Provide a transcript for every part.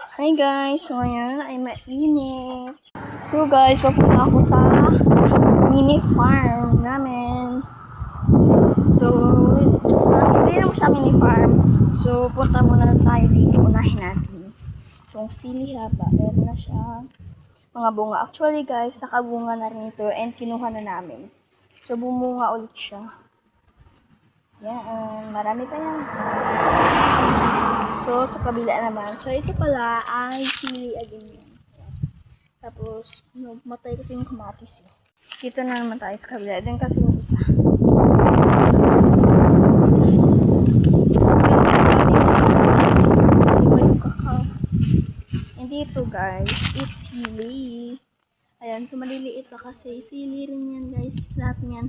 Hi guys! So ngayon ay mainit. So guys, papunta ako sa mini farm namin. So, hindi naman siya mini farm. So, punta muna tayo dito. Unahin natin. Itong sili haba. Meron na siya mga bunga. Actually guys, nakabunga na rin ito and kinuha na namin. So, bumunga ulit siya. Yan. Marami pa yan. So, sa kabila naman. So, ito pala ay sili again yan. Tapos, matay kasi yung kamatis eh. Dito na naman tayo sa kabila. Doon kasi yung isa. And dito guys, is sili. Ayan, so maliliit na kasi. Sili rin yan guys. Lahat yan.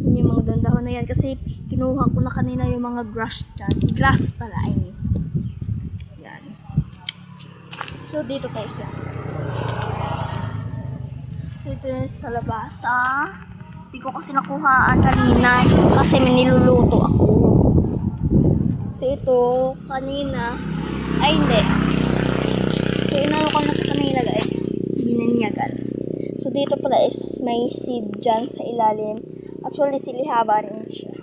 Yung mga dandahon na yan. Kasi kinuha ko na kanina yung mga grass dyan. Glass pala, I mean. Yan. So, dito tayo siya. So, ito yung kalabasa. Hindi ko kasi nakuhaan kanina. Kasi niluluto ako. So, ito, kanina. Ay, hindi. So, inano ko na kanina guys. Binanyagan. So, dito pala is may seed dyan sa ilalim. Actually, silihaba rin siya.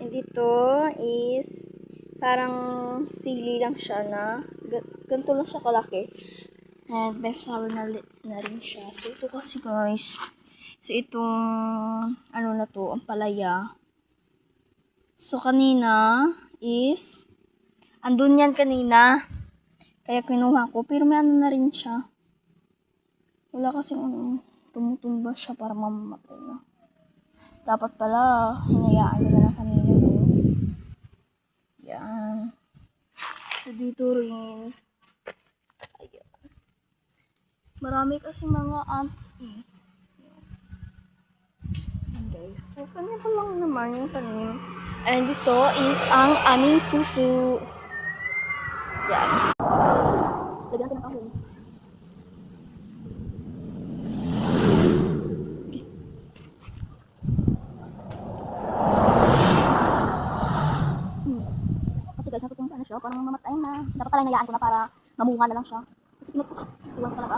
And dito is parang sili lang siya na ganito lang siya kalaki. And may flower na rin siya. So, ito kasi guys. So, itong ano na to, ang palaya. So, kanina is andun yan kanina. Kaya kinuha ko. Pero may ano na rin siya. Wala kasing tumutumba siya para mamamatay na. Dapat pala, hinayaan nyo na lang kanina. Yan. So, dito rin. Ayan. Marami kasi mga ants eh. Ayan guys. So, ganito lang naman yung tanim. And ito is ang aming puso. Yan. Lagyan natin ng kahon. Kasi guys, natutumpa na siya. Parang mamatay na. Dapat pala inayaan ko na para mamunga na lang siya. Kasi pinutok. Iwan ko talaga.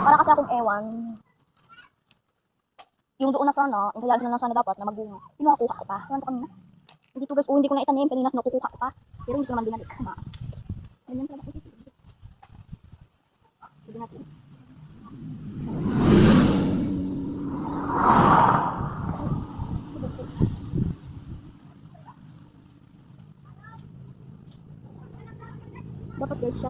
Para kasi akong ewan. Yung doon na sana, yung kayaan ko na sana dapat na magbunga. Pinukuha ko pa. Ewan ko kanina. Hindi to guys, hindi ko na itanim. Kanina nakukuha ko pa. Pero hindi ko naman binalik. Ganyan talaga. Sige natin.